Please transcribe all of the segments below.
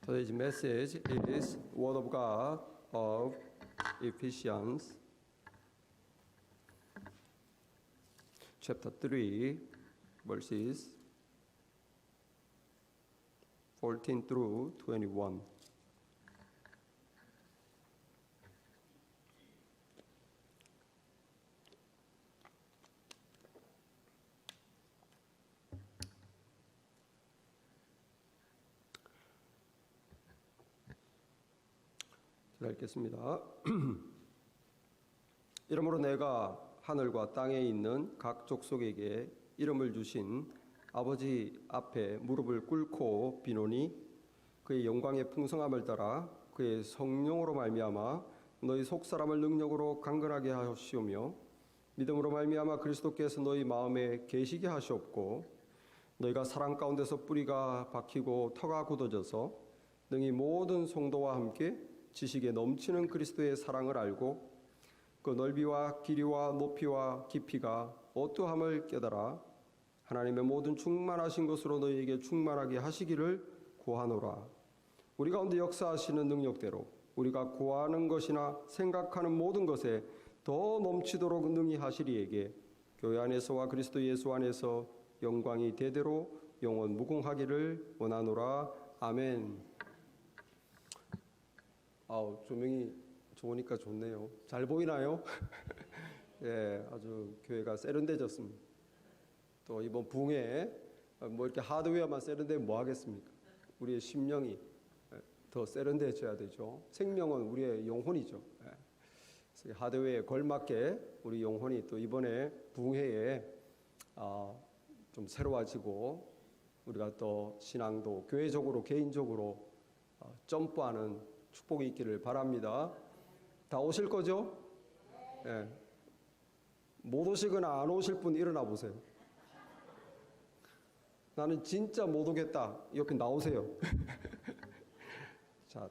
Today's message is Word of God of Ephesians chapter 3 verses 14 through 21. 제가 읽겠습니다. 이러므로 내가 하늘과 땅에 있는 각 족속에게 이름을 주신 아버지 앞에 무릎을 꿇고 비노니 그의 영광의 풍성함을 따라 그의 성령으로 말미암아 너희 속사람을 능력으로 강건하게 하시오며 믿음으로 말미암아 그리스도께서 너희 마음에 계시게 하시옵고 너희가 사랑 가운데서 뿌리가 박히고 터가 굳어져서 능히 모든 성도와 함께 지식에 넘치는 그리스도의 사랑을 알고 그 넓이와 길이와 높이와 깊이가 어떠함을 깨달아 하나님의 모든 충만하신 것으로 너희에게 충만하게 하시기를 구하노라. 우리 가운데 역사하시는 능력대로 우리가 구하는 것이나 생각하는 모든 것에 더 넘치도록 능히 하시리에게 교회 안에서와 그리스도 예수 안에서 영광이 대대로 영원 무궁하기를 원하노라. 아멘. 조명이 좋으니까 좋네요. 잘 보이나요? 예, 아주 교회가 세련돼졌습니다. 또 이번 부흥회 뭐 이렇게 하드웨어만 세련되면 뭐 하겠습니까? 우리의 심령이 더 세련돼져야 되죠. 생명은 우리의 영혼이죠. 그래서 하드웨어에 걸맞게 우리 영혼이 또 이번에 부흥회에 좀 새로워지고 우리가 또 신앙도 교회적으로 개인적으로 점프하는 축복이 있기를 바랍니다. 다 오실 거죠? 예. 못 오시거나 안 오실 분 일어나 보세요. 나는 진짜 못 오겠다. 이렇게 나오세요. 자,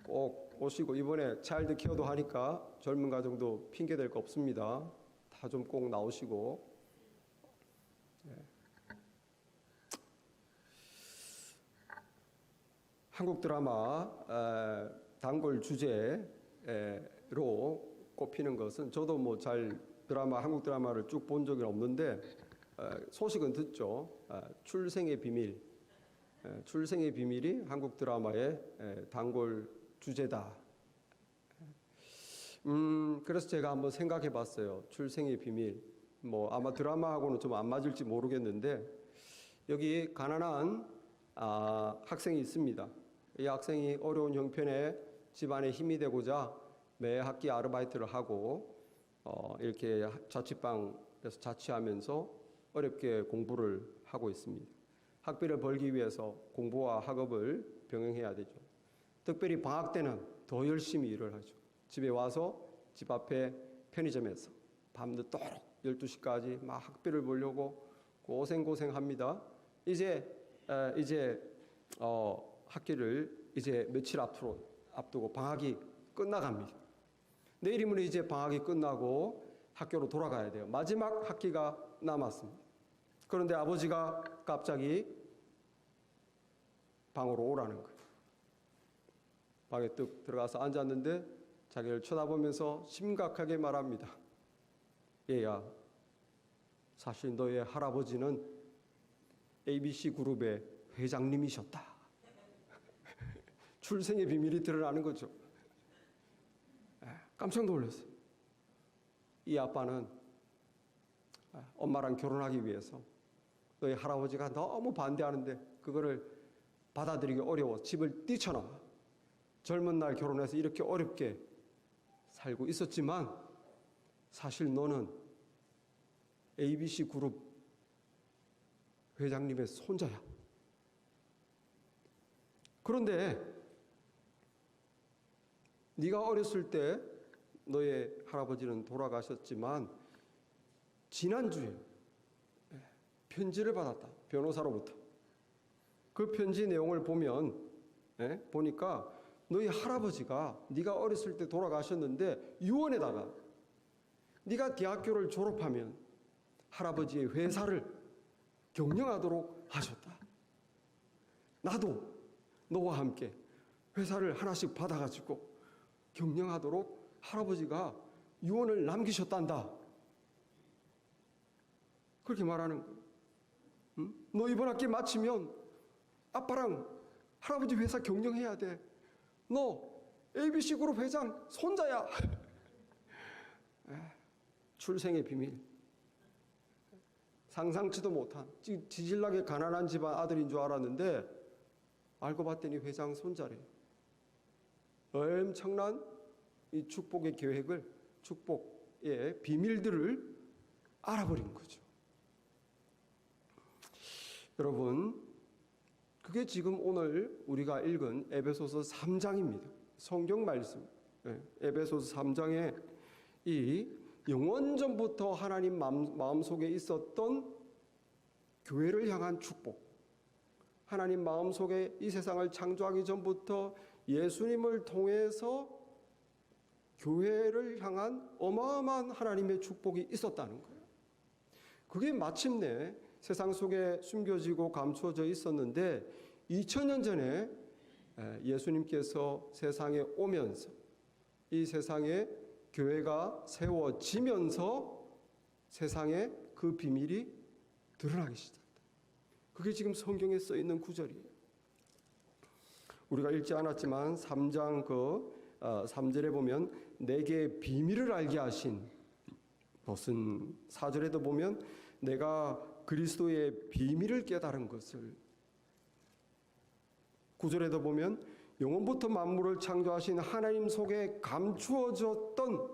꼭 오시고 이번에 차일드 케어도 하니까 젊은 가정도 핑계 될 거 없습니다. 다 좀 꼭 나오시고. 예. 한국 드라마 단골 주제로 꼽히는 것은 저도 뭐 잘 한국 드라마를 쭉 본 적이 없는데 소식은 듣죠. 출생의 비밀. 출생의 비밀이 한국 드라마의 단골 주제다. 그래서 제가 한번 생각해 봤어요. 출생의 비밀. 뭐 아마 드라마하고는 좀 안 맞을지 모르겠는데 여기 가난한 학생이 있습니다. 이 학생이 어려운 형편에 집안에 힘이 되고자 매 학기 아르바이트를 하고 이렇게 자취방에서 자취하면서 어렵게 공부를 하고 있습니다. 학비를 벌기 위해서 공부와 학업을 병행해야 되죠. 특별히 방학 때는 더 열심히 일을 하죠. 집에 와서 집 앞에 편의점에서 밤늦도록 12시까지 막 학비를 벌려고 고생합니다. 이제 학기를 이제 며칠 앞두고 방학이 끝나갑니다. 내일이면 이제 방학이 끝나고 학교로 돌아가야 돼요. 마지막 학기가 남았습니다. 그런데 아버지가 갑자기 방으로 오라는 거예요. 방에 뚝 들어가서 앉았는데 자기를 쳐다보면서 심각하게 말합니다. 얘야, 사실 너의 할아버지는 ABC 그룹의 회장님이셨다. 출생의 비밀이 드러나는 거죠. 깜짝 놀랐어요. 이 아빠는 엄마랑 결혼하기 위해서 너희 할아버지가 너무 반대하는데 그거를 받아들이기 어려워 집을 뛰쳐나와. 젊은 날 결혼해서 이렇게 어렵게 살고 있었지만 사실 너는 ABC 그룹 회장님의 손자야. 그런데 네가 어렸을 때 너의 할아버지는 돌아가셨지만 지난주에 편지를 받았다. 변호사로부터. 그 편지 내용을 보니까 너희 할아버지가 네가 어렸을 때 돌아가셨는데 유언에다가 네가 대학교를 졸업하면 할아버지의 회사를 경영하도록 하셨다. 나도 너와 함께 회사를 하나씩 받아가지고 경영하도록 할아버지가 유언을 남기셨단다. 그렇게 말하는 거예요. 응? 너 이번 학기 마치면 아빠랑 할아버지 회사 경영해야 돼. 너 ABC그룹 회장 손자야. 출생의 비밀. 상상치도 못한 지질나게 가난한 집안 아들인 줄 알았는데 알고 봤더니 회장 손자래. 엄청난 이 축복의 계획을, 축복의 비밀들을 알아버린 거죠. 여러분, 그게 지금 오늘 우리가 읽은 에베소서 3장입니다. 성경 말씀. 에베소서 3장에 이 영원전부터 하나님 마음속에 있었던 교회를 향한 축복, 하나님 마음속에 이 세상을 창조하기 전부터 예수님을 통해서 교회를 향한 어마어마한 하나님의 축복이 있었다는 거예요. 그게 마침내 세상 속에 숨겨지고 감추어져 있었는데 2000년 전에 예수님께서 세상에 오면서 이 세상에 교회가 세워지면서 세상에 그 비밀이 드러나기 시작했다. 그게 지금 성경에 써 있는 구절이에요. 우리가 읽지 않았지만 3장 3절에 보면 내게 비밀을 알게 하신, 무슨 4절에도 보면 내가 그리스도의 비밀을 깨달은 것을, 9절에도 보면 영원부터 만물을 창조하신 하나님 속에 감추어졌던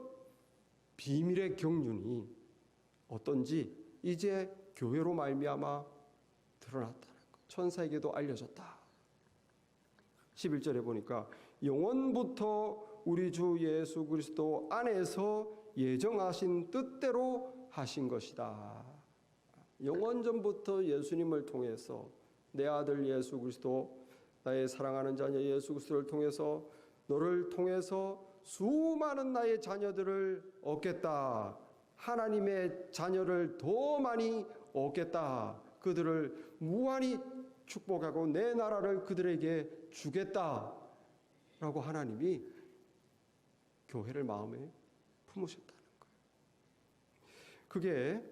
비밀의 경륜이 어떤지 이제 교회로 말미암아 드러났다는 것, 천사에게도 알려졌다. 11절에 보니까 영원부터 우리 주 예수 그리스도 안에서 예정하신 뜻대로 하신 것이다. 영원전부터 예수님을 통해서 내 아들 예수 그리스도, 나의 사랑하는 자녀 예수 그리스도를 통해서, 너를 통해서 수많은 나의 자녀들을 얻겠다. 하나님의 자녀를 더 많이 얻겠다. 그들을 무한히 축복하고 내 나라를 그들에게 주겠다. 라고 하나님이 교회를 마음에 품으셨다는 거예요. 그게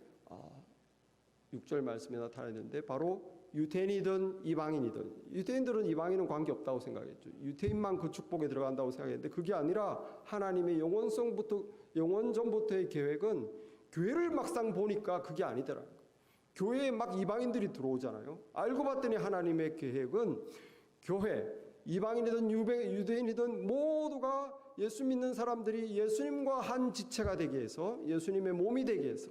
6절 말씀에 나타나 있는데 바로 유대인이든 이방인이든, 유대인들은 이방인은 관계없다고 생각했죠. 유대인만 그 축복에 들어간다고 생각했는데 그게 아니라 하나님의 영원전부터의 계획은 교회를 막상 보니까 그게 아니더라고요. 교회에 막 이방인들이 들어오잖아요. 알고 봤더니 하나님의 계획은 교회, 이방인이든 유대인이든 모두가 예수 믿는 사람들이 예수님과 한 지체가 되게 해서, 예수님의 몸이 되게 해서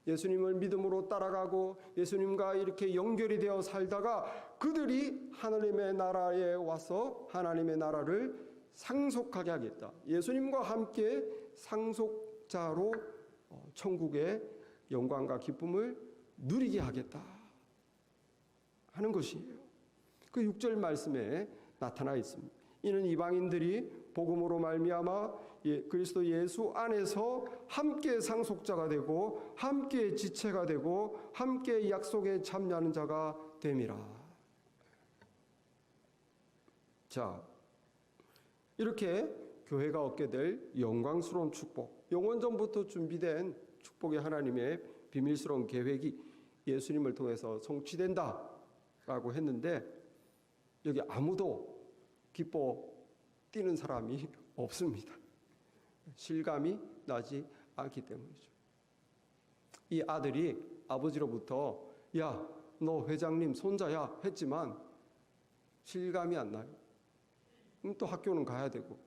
예수님을 믿음으로 따라가고 예수님과 이렇게 연결이 되어 살다가 그들이 하나님의 나라에 와서 하나님의 나라를 상속하게 하겠다. 예수님과 함께 상속자로 천국의 영광과 기쁨을 누리게 하겠다 하는 것이에요. 그 6절 말씀에 나타나 있습니다. 이는 이방인들이 복음으로 말미암아 그리스도 예수 안에서 함께 상속자가 되고 함께 지체가 되고 함께 약속에 참여하는 자가 됨이라. 자, 이렇게 교회가 얻게 될 영광스러운 축복, 영원전부터 준비된 축복의 하나님의 비밀스러운 계획이 예수님을 통해서 성취된다라고 했는데 여기 아무도 기뻐 뛰는 사람이 없습니다. 실감이 나지 않기 때문이죠. 이 아들이 아버지로부터 야, 너 회장님 손자야 했지만 실감이 안 나요. 또 학교는 가야 되고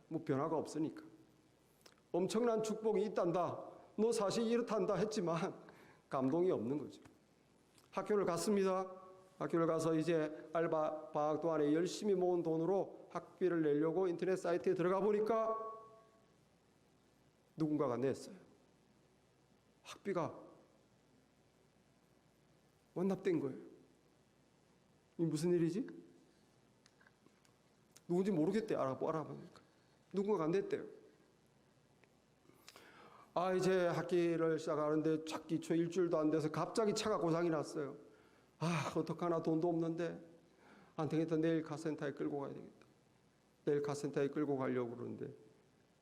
뭐 변화가 없으니까. 엄청난 축복이 있단다, 너 사실 이렇단다 했지만 감동이 없는 거죠. 학교를 갔습니다. 학교를 가서 이제 알바 방학 동안에 열심히 모은 돈으로 학비를 내려고 인터넷 사이트에 들어가 보니까 누군가가 냈어요. 학비가 완납된 거예요. 이 무슨 일이지? 누군지 모르겠대. 알아보니까 누군가가 냈대요. 이제 학기를 시작하는데 학기 초 일주일도 안 돼서 갑자기 차가 고장이 났어요. 어떡하나, 돈도 없는데 안 되겠다, 내일 카센터에 끌고 가야 되겠다. 내일 카센터에 끌고 가려고 그러는데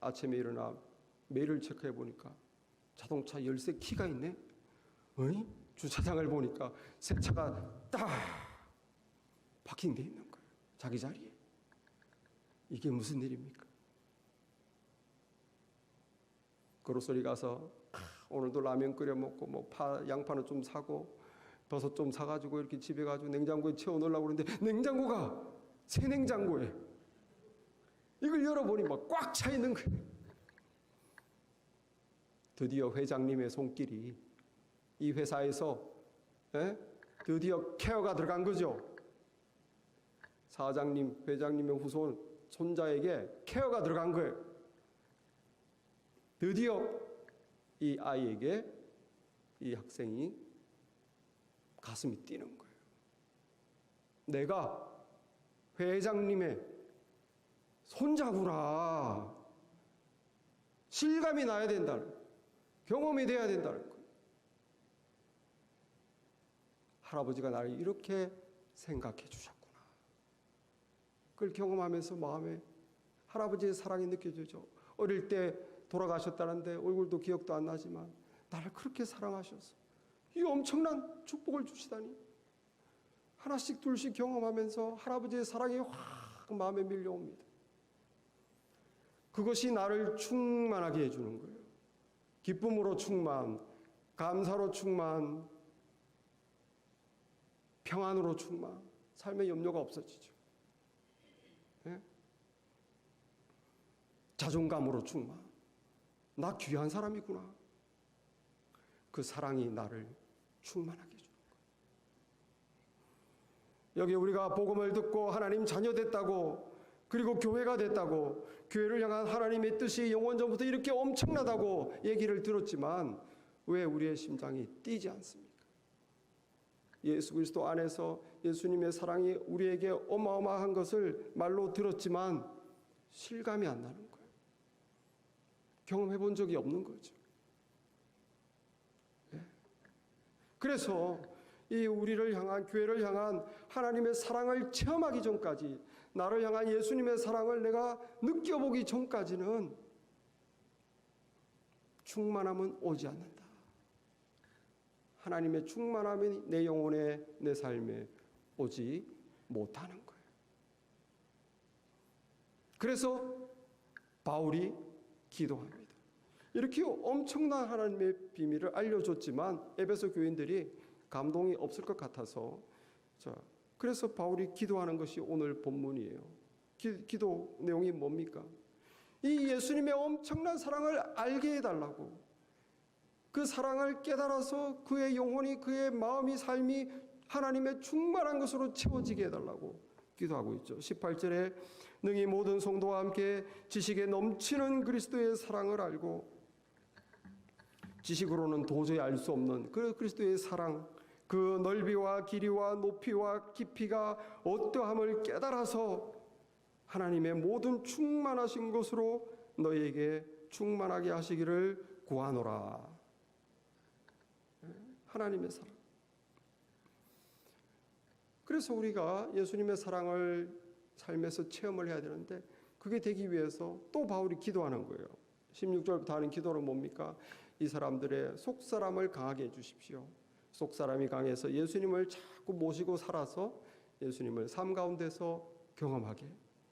아침에 일어나 메일을 체크해 보니까 자동차 열쇠 키가 있네. 어이? 주차장을 보니까 새 차가 딱 파킹돼 있는 거예요. 자기 자리에. 이게 무슨 일입니까? 그로소리 가서 오늘도 라면 끓여 먹고 뭐 양파는 좀 사고 버섯 좀 사가지고 이렇게 집에 가지고 냉장고에 채워 넣으려고 그러는데 냉장고가 새 냉장고에 이걸 열어보니 막 꽉 차 있는 거예요. 드디어 회장님의 손길이 이 회사에서 드디어 케어가 들어간 거죠. 사장님, 회장님의 후손 손자에게 케어가 들어간 거예요. 드디어 이 아이에게 이 학생이 가슴이 뛰는 거예요. 내가 회장님의 손자구나. 실감이 나야 된다는 거예요. 경험이 돼야 된다는 거예요. 할아버지가 나를 이렇게 생각해 주셨구나. 그걸 경험하면서 마음에 할아버지의 사랑이 느껴지죠. 어릴 때 돌아가셨다는데 얼굴도 기억도 안 나지만 나를 그렇게 사랑하셔서 이 엄청난 축복을 주시다니. 하나씩 둘씩 경험하면서 할아버지의 사랑이 확 마음에 밀려옵니다. 그것이 나를 충만하게 해주는 거예요. 기쁨으로 충만, 감사로 충만, 평안으로 충만, 삶의 염려가 없어지죠. 네? 자존감으로 충만, 나 귀한 사람이구나. 그 사랑이 나를 충만하게 해주는 거예요. 여기 우리가 복음을 듣고 하나님 자녀 됐다고, 그리고 교회가 됐다고, 교회를 향한 하나님의 뜻이 영원전부터 이렇게 엄청나다고 얘기를 들었지만 왜 우리의 심장이 뛰지 않습니까? 예수 그리스도 안에서 예수님의 사랑이 우리에게 어마어마한 것을 말로 들었지만 실감이 안 나는 거예요. 경험해 본 적이 없는 거죠. 그래서 이 우리를 향한, 교회를 향한 하나님의 사랑을 체험하기 전까지, 나를 향한 예수님의 사랑을 내가 느껴보기 전까지는 충만함은 오지 않는다. 하나님의 충만함이 내 영혼에, 내 삶에 오지 못하는 거예요. 그래서 바울이 기도합니다. 이렇게 엄청난 하나님의 비밀을 알려줬지만 에베소 교인들이 감동이 없을 것 같아서, 그래서 바울이 기도하는 것이 오늘 본문이에요. 기도 내용이 뭡니까? 이 예수님의 엄청난 사랑을 알게 해달라고, 그 사랑을 깨달아서 그의 영혼이, 그의 마음이, 삶이 하나님의 충만한 것으로 채워지게 해달라고 기도하고 있죠. 18절에 능히 모든 성도와 함께 지식에 넘치는 그리스도의 사랑을 알고, 지식으로는 도저히 알 수 없는 그 그리스도의 사랑, 그 넓이와 길이와 높이와 깊이가 어떠함을 깨달아서 하나님의 모든 충만하신 것으로 너희에게 충만하게 하시기를 구하노라. 하나님의 사랑. 그래서 우리가 예수님의 사랑을 삶에서 체험을 해야 되는데, 그게 되기 위해서 또 바울이 기도하는 거예요. 16절부터 하는 기도는 뭡니까? 이 사람들의 속사람을 강하게 해주십시오. 속사람이 강해서 예수님을 자꾸 모시고 살아서 예수님을 삶 가운데서 경험하게,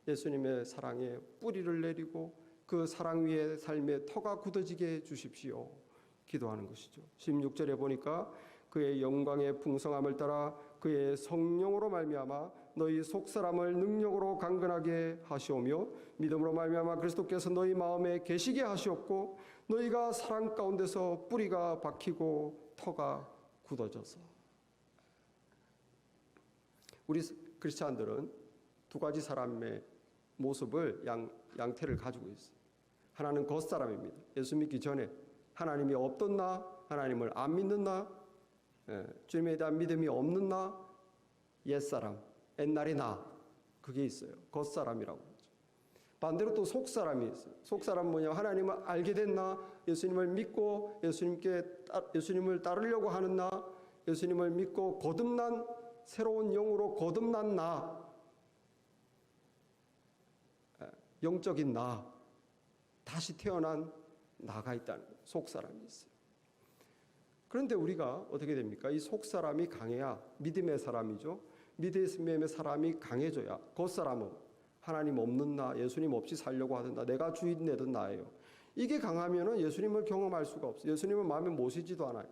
예수님의 사랑에 뿌리를 내리고 그 사랑 위에 삶의 터가 굳어지게 해주십시오. 기도하는 것이죠. 16절에 보니까 그의 영광의 풍성함을 따라 그의 성령으로 말미암아 너희 속사람을 능력으로 강건하게 하시오며 믿음으로 말미암아 그리스도께서 너희 마음에 계시게 하시옵고 너희가 사랑 가운데서 뿌리가 박히고 터가 굳어져서. 우리 크리스찬들은 두 가지 사람의 모습을, 양태를 가지고 있어요. 하나는 겉사람입니다. 예수 믿기 전에 하나님이 없던 나, 하나님을 안 믿는 나, 주님에 대한 믿음이 없는 나, 옛사람, 옛날의 나, 그게 있어요. 겉사람이라고 하죠. 반대로 또 속사람이 있어요. 속사람은 뭐냐면 하나님을 알게 된 나, 예수님을 믿고 예수님을 따르려고 하는 나, 예수님을 믿고 거듭난, 새로운 영으로 거듭난 나, 영적인 나, 다시 태어난 나가 있다는 거예요. 속사람이 있어요. 그런데 우리가 어떻게 됩니까? 이 속사람이 강해야 믿음의 사람이죠. 믿음의 사람이 강해져야 겉사람은 하나님 없는 나, 예수님 없이 살려고 하던 나, 내가 주인 되던 나예요. 이게 강하면은 예수님을 경험할 수가 없어요. 예수님을 마음에 모시지도 않아요.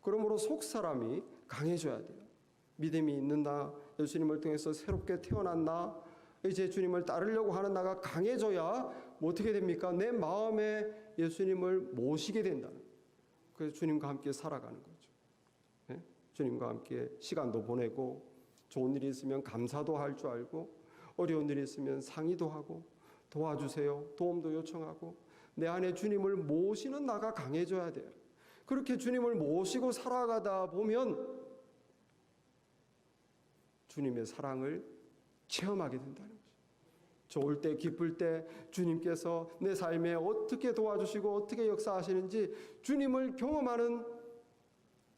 그러므로 속사람이 강해져야 돼요. 믿음이 있는 나, 예수님을 통해서 새롭게 태어난 나, 이제 주님을 따르려고 하는 나가 강해져야 뭐 어떻게 됩니까? 내 마음에 예수님을 모시게 된다는 거예요. 그래서 주님과 함께 살아가는 거죠. 네? 주님과 함께 시간도 보내고 좋은 일이 있으면 감사도 할 줄 알고 어려운 일이 있으면 상의도 하고 도와주세요. 도움도 요청하고 내 안에 주님을 모시는 나가 강해져야 돼요. 그렇게 주님을 모시고 살아가다 보면 주님의 사랑을 체험하게 된다는 거죠. 좋을 때 기쁠 때 주님께서 내 삶에 어떻게 도와주시고 어떻게 역사하시는지 주님을 경험하는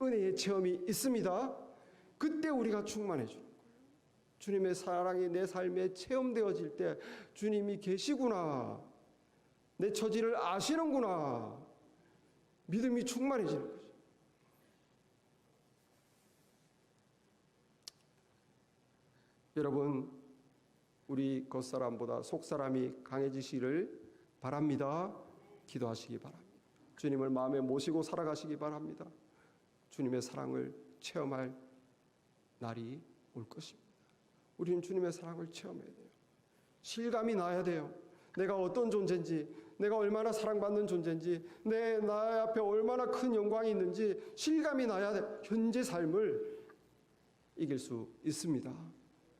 은혜의 체험이 있습니다. 그때 우리가 충만해지는 거예요. 주님의 사랑이 내 삶에 체험되어질 때 주님이 계시구나, 내 처지를 아시는구나, 믿음이 충만해지는 거죠. 여러분, 우리 겉사람보다 속사람이 강해지시기를 바랍니다. 기도하시기 바랍니다. 주님을 마음에 모시고 살아가시기 바랍니다. 주님의 사랑을 체험할 날이 올 것입니다. 우리는 주님의 사랑을 체험해야 돼요. 실감이 나야 돼요. 내가 어떤 존재인지, 내가 얼마나 사랑받는 존재인지, 나의 앞에 얼마나 큰 영광이 있는지 실감이 나야 돼요. 현재 삶을 이길 수 있습니다.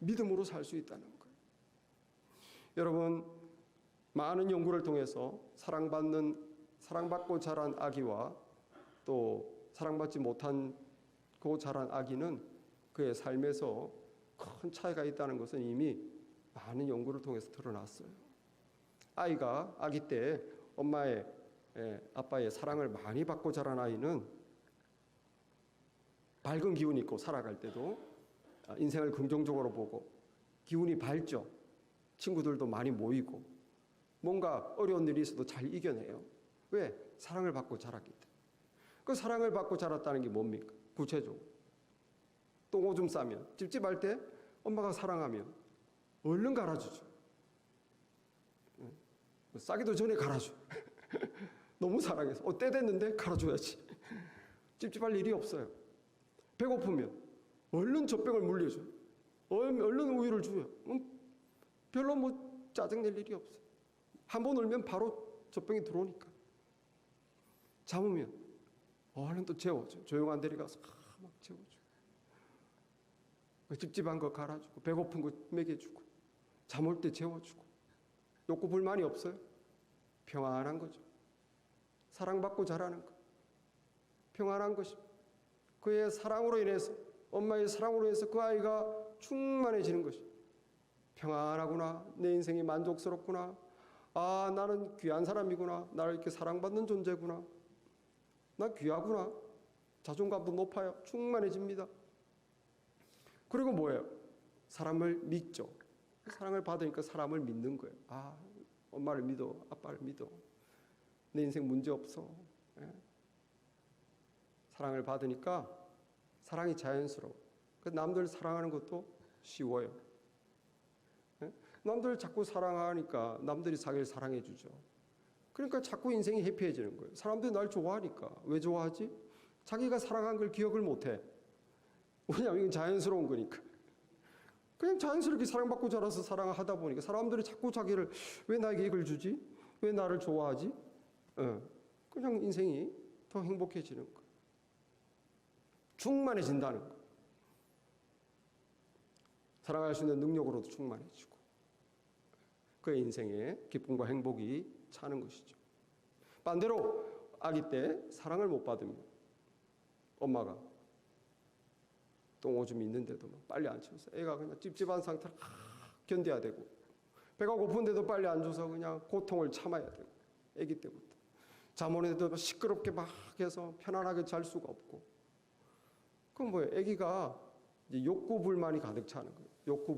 믿음으로 살 수 있다는 거예요. 여러분, 많은 연구를 통해서 사랑받고 자란 아기와 또 사랑받지 못하고 자란 아기는 그의 삶에서 큰 차이가 있다는 것은 이미 많은 연구를 통해서 드러났어요. 아이가 아기 때 엄마의 아빠의 사랑을 많이 받고 자란 아이는 밝은 기운이 있고 살아갈 때도 인생을 긍정적으로 보고 기운이 밝죠. 친구들도 많이 모이고 뭔가 어려운 일이 있어도 잘 이겨내요. 왜? 사랑을 받고 자랐기 때문에. 그 사랑을 받고 자랐다는 게 뭡니까? 구체적으로 똥 오줌 싸면 찝찝할 때 엄마가 사랑하면 얼른 갈아주죠. 싸기도 전에 갈아줘. 너무 사랑해서 때 됐는데 갈아줘야지. 찝찝할 일이 없어요. 배고프면 얼른 젖병을 물려줘요. 얼른 우유를 줘요. 별로 뭐 짜증낼 일이 없어요. 한 번 울면 바로 젖병이 들어오니까. 잠으면 얼른 또 재워줘. 조용한 데리 가서 막 재워줘. 찝찝한 거 갈아주고 배고픈 거 먹여주고 잠 올 때 재워주고. 욕구 불만이 없어요. 평안한 거죠. 사랑받고 자라는 거. 평안한 것입니다. 그의 사랑으로 인해서, 엄마의 사랑으로 인해서 그 아이가 충만해지는 것입니다. 평안하구나. 내 인생이 만족스럽구나. 아, 나는 귀한 사람이구나. 나를 이렇게 사랑받는 존재구나. 나 귀하구나. 자존감도 높아요. 충만해집니다. 그리고 뭐예요? 사람을 믿죠. 사랑을 받으니까 사람을 믿는 거예요. 아, 엄마를 믿어. 아빠를 믿어. 내 인생 문제 없어. 사랑을 받으니까 사랑이 자연스러워. 남들 사랑하는 것도 쉬워요. 남들 자꾸 사랑하니까 남들이 자기를 사랑해 주죠. 그러니까 자꾸 인생이 해피해지는 거예요. 사람들이 날 좋아하니까. 왜 좋아하지? 자기가 사랑한 걸 기억을 못해. 왜냐하면 이건 자연스러운 거니까. 그냥 자연스럽게 사랑받고 자라서 사랑하다 보니까 사람들이 자꾸 자기를 왜 나에게 이걸 주지? 왜 나를 좋아하지? 그냥 인생이 더 행복해지는 거예요. 충만해진다는 거예요. 사랑할 수 있는 능력으로도 충만해지고 그의 인생에 기쁨과 행복이 차는 것이죠. 반대로 아기 때 사랑을 못 받으면 엄마가 똥 오줌이 있는데도 빨리 안 치워서 애가 그냥 찝찝한 상태를 견뎌야 되고 배가 고픈데도 빨리 안 줘서 그냥 고통을 참아야 되고 아기 때부터 잠 오는데도 시끄럽게 막 해서 편안하게 잘 수가 없고 그럼 뭐예요? 아기가 이제 욕구 불만이 가득 차는 거예요. 욕구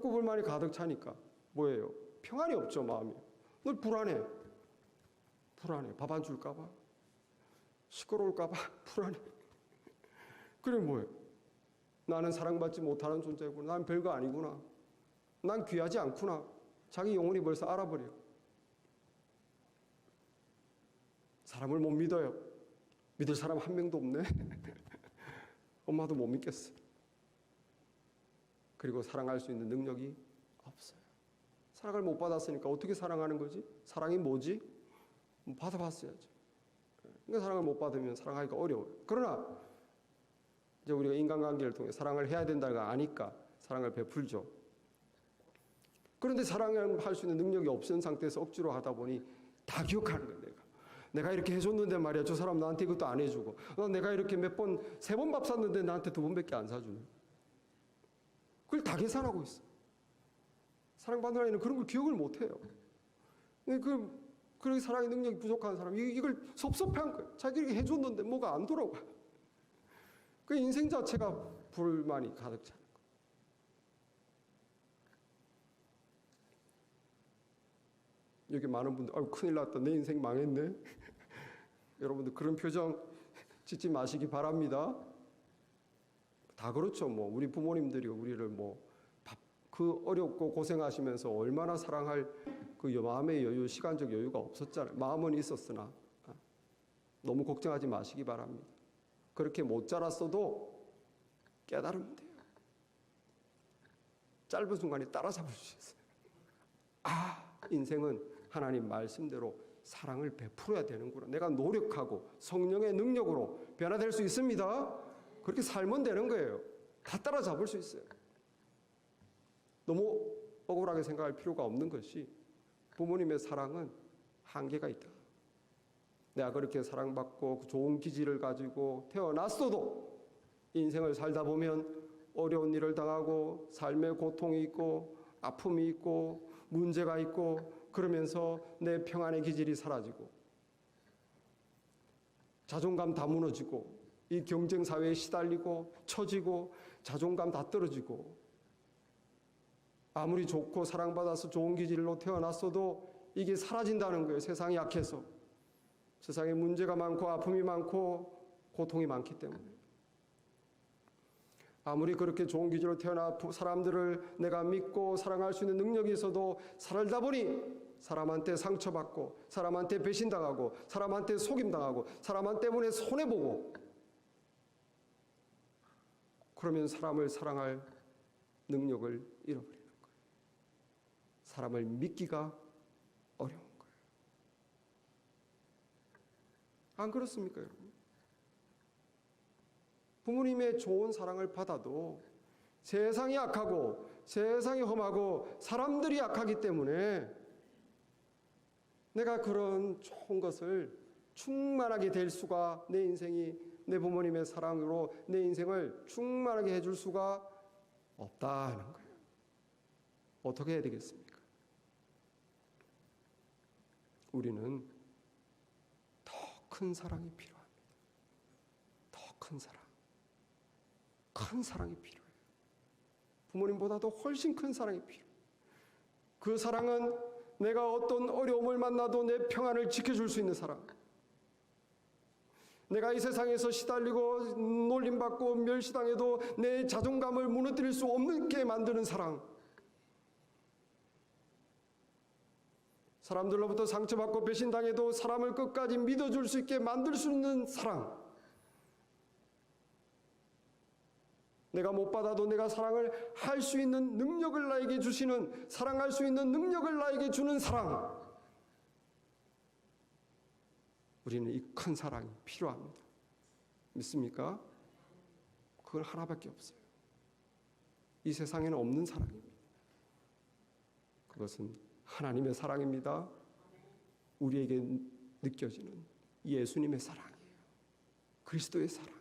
불만이 가득 차니까 뭐예요? 평안이 없죠, 마음이. 늘 불안해. 밥 안 줄까 봐. 시끄러울까 봐 불안해. 그래 뭐예요? 나는 사랑받지 못하는 존재구나. 난 별거 아니구나. 난 귀하지 않구나. 자기 영혼이 벌써 알아버려. 사람을 못 믿어요. 믿을 사람 한 명도 없네. 엄마도 못 믿겠어. 그리고 사랑할 수 있는 능력이 없어요. 사랑을 못 받았으니까 어떻게 사랑하는 거지? 사랑이 뭐지? 받아봤어야죠. 그러니까 사랑을 못 받으면 사랑하기가 어려워요. 그러나 이제 우리가 인간관계를 통해 사랑을 해야 된다는 걸 아니까 사랑을 베풀죠. 그런데 사랑을 할 수 있는 능력이 없는 상태에서 억지로 하다 보니 다 기억하는 거예요. 내가 이렇게 해줬는데 말이야, 저 사람 나한테 이것도 안 해주고, 내가 이렇게 세 번 밥 샀는데 나한테 2번밖에 안 사주네. 그걸 다 계산하고 있어. 사랑받는 아이는 그런 걸 기억을 못 해요. 그렇게 사랑의 능력이 부족한 사람, 이걸 섭섭해한 거예요. 자기에게 해줬는데 뭐가 안 돌아가. 그 인생 자체가 불만이 가득 차는 거예요. 여기 많은 분들, 큰일 났다. 내 인생 망했네. 여러분들 그런 표정 짓지 마시기 바랍니다. 다 그렇죠. 우리 부모님들이 우리를 그 어렵고 고생하시면서 얼마나 사랑할 그 마음의 여유, 시간적 여유가 없었잖아요. 마음은 있었으나 너무 걱정하지 마시기 바랍니다. 그렇게 못 자랐어도 깨달으면 돼요. 짧은 순간에 따라잡을 수 있어요. 인생은 하나님 말씀대로 사랑을 베풀어야 되는구나. 내가 노력하고 성령의 능력으로 변화될 수 있습니다. 그렇게 살면 되는 거예요. 다 따라잡을 수 있어요. 너무 억울하게 생각할 필요가 없는 것이 부모님의 사랑은 한계가 있다. 내가 그렇게 사랑받고 좋은 기질을 가지고 태어났어도 인생을 살다 보면 어려운 일을 당하고 삶의 고통이 있고 아픔이 있고 문제가 있고 그러면서 내 평안의 기질이 사라지고 자존감 다 무너지고 이 경쟁 사회에 시달리고 처지고 자존감 다 떨어지고 아무리 좋고 사랑받아서 좋은 기질로 태어났어도 이게 사라진다는 거예요. 세상이 약해서. 세상에 문제가 많고 아픔이 많고 고통이 많기 때문에. 아무리 그렇게 좋은 기질로 태어나 사람들을 내가 믿고 사랑할 수 있는 능력이 있어도 살다 보니 사람한테 상처받고 사람한테 배신당하고 사람한테 속임당하고 사람 때문에 손해보고 그러면 사람을 사랑할 능력을 잃어버리는 거예요. 사람을 믿기가 어려운 거예요. 안 그렇습니까, 여러분? 부모님의 좋은 사랑을 받아도 세상이 악하고 세상이 험하고 사람들이 악하기 때문에 내가 그런 좋은 것을 충만하게 될 수가 내 인생이 내 부모님의 사랑으로 내 인생을 충만하게 해줄 수가 없다는 거예요. 어떻게 해야 되겠습니까? 우리는 더 큰 사랑이 필요합니다. 더 큰 사랑. 큰 사랑이 필요해요. 부모님보다도 훨씬 큰 사랑이 필요해요. 그 사랑은 내가 어떤 어려움을 만나도 내 평안을 지켜줄 수 있는 사랑. 내가 이 세상에서 시달리고 놀림받고 멸시당해도 내 자존감을 무너뜨릴 수 없게 만드는 사랑. 사람들로부터 상처받고 배신당해도 사람을 끝까지 믿어줄 수 있게 만들 수 있는 사랑. 내가 못 받아도 내가 사랑을 할 수 있는 능력을 나에게 주시는, 사랑할 수 있는 능력을 나에게 주는 사랑. 우리는 이 큰 사랑이 필요합니다. 믿습니까? 그건 하나밖에 없어요. 이 세상에는 없는 사랑입니다. 그것은 하나님의 사랑입니다. 우리에게 느껴지는 예수님의 사랑이에요. 그리스도의 사랑이에요.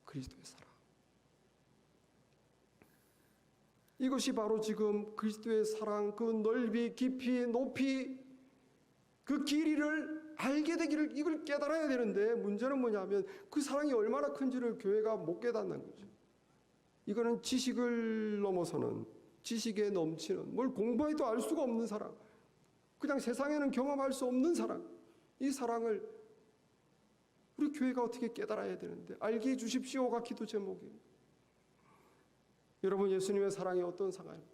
그리스도의 사랑. 이것이 바로 지금 그리스도의 사랑, 그 넓이, 깊이, 높이, 그 길이를 알게 되기를, 이걸 깨달아야 되는데 문제는 뭐냐면 그 사랑이 얼마나 큰지를 교회가 못 깨닫는 거죠. 이거는 지식을 넘어서는 지식에 넘치는, 뭘 공부해도 알 수가 없는 사랑, 그냥 세상에는 경험할 수 없는 사랑, 이 사랑을 우리 교회가 어떻게 깨달아야 되는데, 알게 해주십시오가 기도 제목이에요. 여러분, 예수님의 사랑이 어떤 사랑입니까?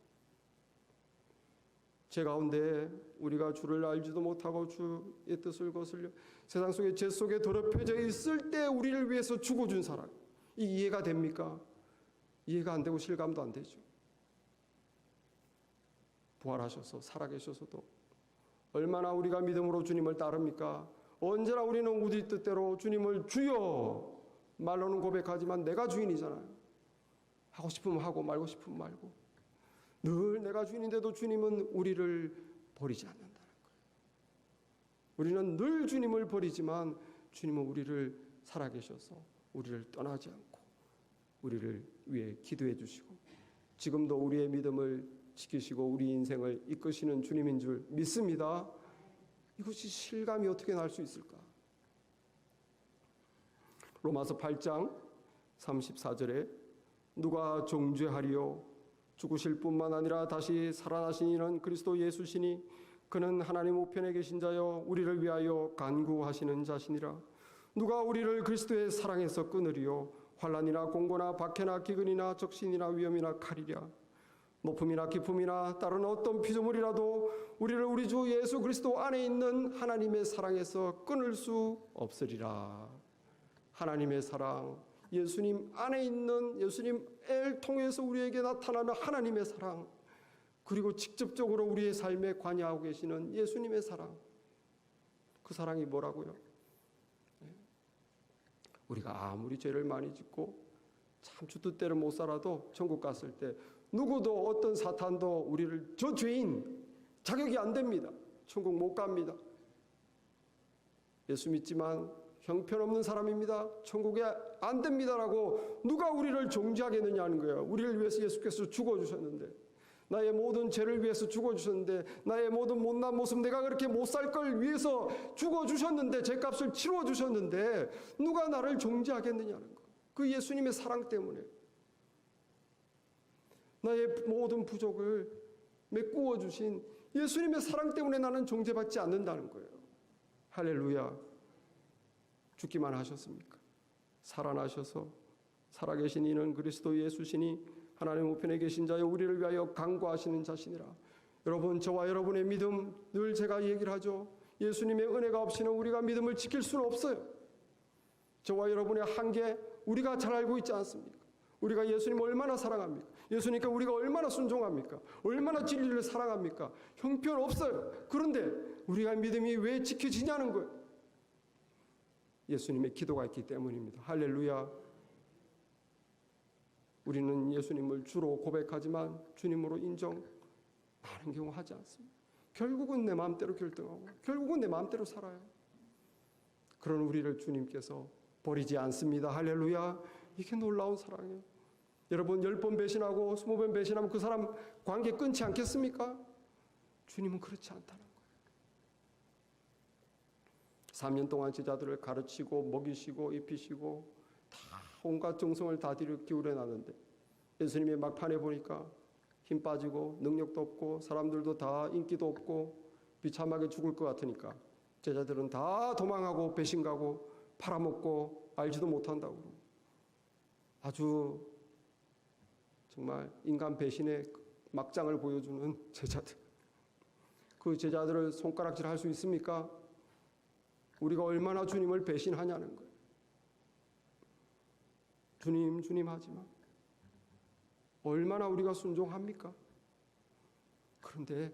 제 가운데 우리가 주를 알지도 못하고 주의 뜻을 거슬려 세상 속에 죄 속에 더럽혀져 있을 때 우리를 위해서 죽어준 사랑, 이 이해가 됩니까? 이해가 안 되고 실감도 안 되죠. 부활하셔서 살아계셔서도 얼마나 우리가 믿음으로 주님을 따릅니까? 언제나 우리는 우리 뜻대로 주님을 주여 말로는 고백하지만 내가 주인이잖아요. 하고 싶으면 하고 말고 싶으면 말고, 늘 내가 주인인데도 주님은 우리를 버리지 않는다는 거예요. 우리는 늘 주님을 버리지만 주님은 우리를 살아계셔서 우리를 떠나지 않고 우리를 위해 기도해 주시고 지금도 우리의 믿음을 지키시고 우리 인생을 이끄시는 주님인 줄 믿습니다. 이것이 실감이 어떻게 날 수 있을까? 로마서 8장 34절에 누가 정죄하리요? 죽으실 뿐만 아니라 다시 살아나신 이는 그리스도 예수시니 그는 하나님 우편에 계신 자여 우리를 위하여 간구하시는 자시니라. 누가 우리를 그리스도의 사랑에서 끊으리요? 환난이나 공고나 박해나 기근이나 적신이나 위험이나 칼이랴. 높음이나 깊음이나 다른 어떤 피조물이라도 우리를 우리 주 예수 그리스도 안에 있는 하나님의 사랑에서 끊을 수 없으리라. 하나님의 사랑, 예수님 안에 있는 예수님을 통해서 우리에게 나타나는 하나님의 사랑, 그리고 직접적으로 우리의 삶에 관여하고 계시는 예수님의 사랑, 그 사랑이 뭐라고요? 우리가 아무리 죄를 많이 짓고 참 주 뜻대로 못 살아도 천국 갔을 때 누구도 어떤 사탄도 우리를 저 죄인 자격이 안 됩니다. 천국 못 갑니다. 예수 믿지만 형편없는 사람입니다. 천국에 안 됩니다라고 누가 우리를 정죄하겠느냐는 거예요. 우리를 위해서 예수께서 죽어주셨는데, 나의 모든 죄를 위해서 죽어주셨는데, 나의 모든 못난 모습, 내가 그렇게 못 살 걸 위해서 죽어주셨는데, 죄값을 치러주셨는데 누가 나를 정죄하겠느냐는 거예요. 그 예수님의 사랑 때문에 나의 모든 부족을 메꾸어 주신 예수님의 사랑 때문에 나는 정죄받지 않는다는 거예요. 할렐루야. 죽기만 하셨습니까? 살아나셔서 살아계신 이는 그리스도 예수시니 하나님 우편에 계신 자여 우리를 위하여 간구하시는 자시니라. 여러분, 저와 여러분의 믿음, 늘 제가 얘기를 하죠. 예수님의 은혜가 없이는 우리가 믿음을 지킬 수는 없어요. 저와 여러분의 한계 우리가 잘 알고 있지 않습니까? 우리가 예수님을 얼마나 사랑합니까? 예수님께 우리가 얼마나 순종합니까? 얼마나 진리를 사랑합니까? 형편없어요. 그런데 우리가 믿음이 왜 지켜지냐는 거예요. 예수님의 기도가 있기 때문입니다. 할렐루야. 우리는 예수님을 주로 고백하지만 주님으로 인정 많은 경우 하지 않습니다. 결국은 내 마음대로 결정하고 결국은 내 마음대로 살아요. 그런 우리를 주님께서 버리지 않습니다. 할렐루야. 이게 놀라운 사랑이에요. 여러분, 10번 배신하고 20번 배신하면 그 사람 관계 끊지 않겠습니까? 주님은 그렇지 않다는 거예요. 3년 동안 제자들을 가르치고 먹이시고 입히시고 다 온갖 정성을 다 기울여놨는데 예수님이 막판에 보니까 힘 빠지고 능력도 없고 사람들도 다 인기도 없고 비참하게 죽을 것 같으니까 제자들은 다 도망하고 배신가고 팔아먹고 알지도 못한다고 그러고, 아주 정말 인간 배신의 막장을 보여주는 제자들. 그 제자들을 손가락질 할 수 있습니까? 우리가 얼마나 주님을 배신하냐는 거예요. 주님, 주님 하지만 얼마나 우리가 순종합니까? 그런데